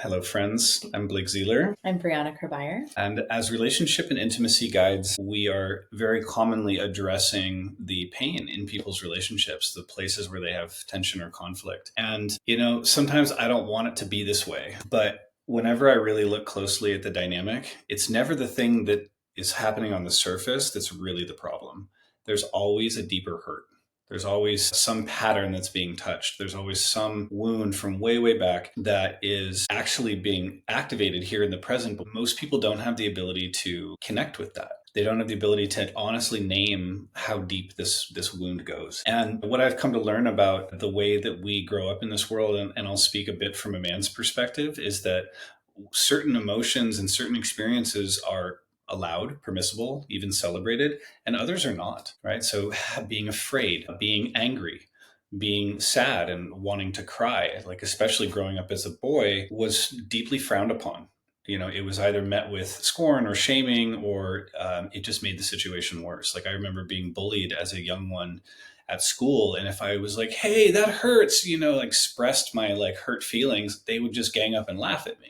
Hello, friends. I'm Blake Zeeler. I'm Brianna Kerbeyer. And as relationship and intimacy guides, we are very commonly addressing the pain in people's relationships, the places where they have tension or conflict. And, sometimes I don't want it to be this way, but whenever I really look closely at the dynamic, it's never the thing that is happening on the surface that's really the problem. There's always a deeper hurt. There's always some pattern that's being touched. There's always some wound from way, way back that is actually being activated here in the present. But most people don't have the ability to connect with that. They don't have the ability to honestly name how deep this wound goes. And what I've come to learn about the way that we grow up in this world, and I'll speak a bit from a man's perspective, is that certain emotions and certain experiences are allowed, permissible, even celebrated, and others are not, right? So being afraid, being angry, being sad and wanting to cry, like especially growing up as a boy, was deeply frowned upon. It was either met with scorn or shaming, or it just made the situation worse. Like I remember being bullied as a young one at school, and if I was like, "Hey, that hurts," expressed my hurt feelings, they would just gang up and laugh at me.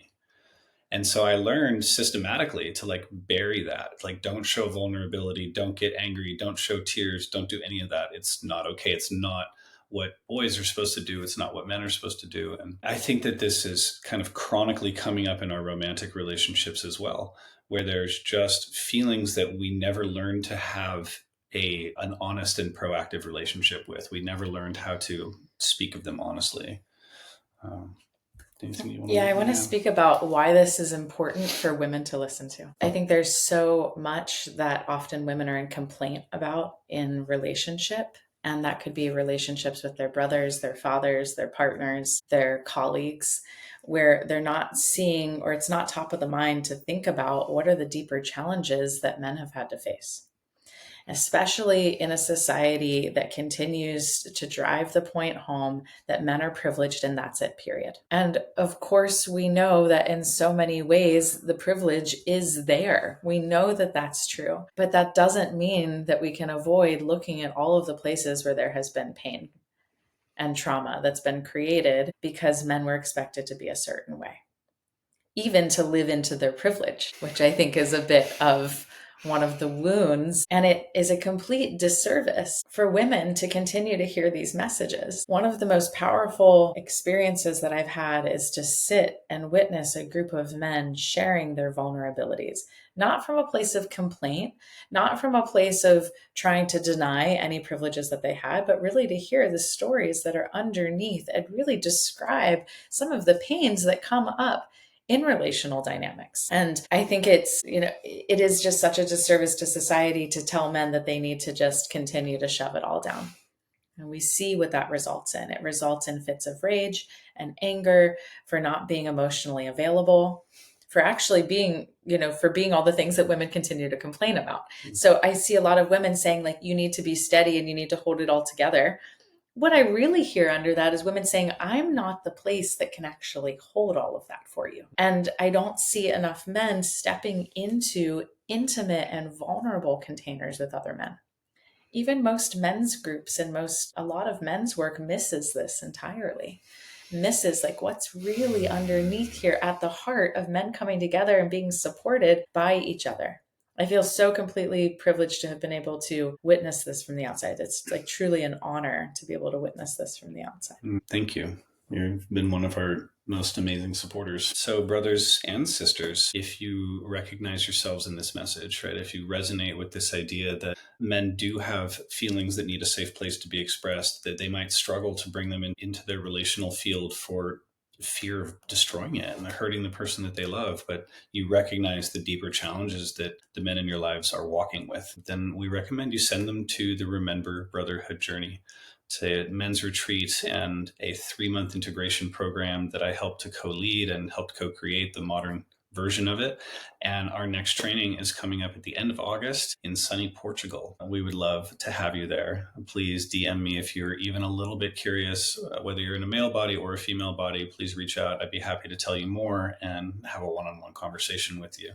And so I learned systematically to bury that. Don't show vulnerability, don't get angry, don't show tears, don't do any of that. It's not okay. It's not what boys are supposed to do. It's not what men are supposed to do. And I think that this is kind of chronically coming up in our romantic relationships as well, where there's just feelings that we never learned to have an honest and proactive relationship with. We never learned how to speak of them honestly. Anything you want to I want to speak about why this is important for women to listen to. I think there's so much that often women are in complaint about in relationship. And that could be relationships with their brothers, their fathers, their partners, their colleagues, where they're not seeing, or it's not top of the mind to think about what are the deeper challenges that men have had to face, especially in a society that continues to drive the point home that men are privileged and that's it, period. And of course, we know that in so many ways, the privilege is there. We know that that's true, but that doesn't mean that we can avoid looking at all of the places where there has been pain and trauma that's been created because men were expected to be a certain way, even to live into their privilege, which I think is a bit of one of the wounds. And it is a complete disservice for women to continue to hear these messages. One of the most powerful experiences that I've had is to sit and witness a group of men sharing their vulnerabilities, not from a place of complaint, not from a place of trying to deny any privileges that they had, but really to hear the stories that are underneath and really describe some of the pains that come up in relational dynamics. And I think it is just such a disservice to society to tell men that they need to just continue to shove it all down. And we see what that results in. It results in fits of rage and anger for not being emotionally available, for actually being, for being all the things that women continue to complain about. So I see a lot of women saying you need to be steady and you need to hold it all together. What I really hear under that is women saying, I'm not the place that can actually hold all of that for you. And I don't see enough men stepping into intimate and vulnerable containers with other men. Even most men's groups and a lot of men's work misses this entirely. Misses what's really underneath here at the heart of men coming together and being supported by each other. I feel so completely privileged to have been able to witness this from the outside. It's truly an honor to be able to witness this from the outside. Thank you. You've been one of our most amazing supporters. So brothers and sisters, if you recognize yourselves in this message, right? If you resonate with this idea that men do have feelings that need a safe place to be expressed, that they might struggle to bring them into their relational field for fear of destroying it and hurting the person that they love, but you recognize the deeper challenges that the men in your lives are walking with, then we recommend you send them to the Remember Brotherhood Journey. It's a men's retreat and a 3-month integration program that I helped to co-lead and helped co-create the modern version of it. And our next training is coming up at the end of August in sunny Portugal. We would love to have you there. Please DM me if you're even a little bit curious, whether you're in a male body or a female body, please reach out. I'd be happy to tell you more and have a one-on-one conversation with you.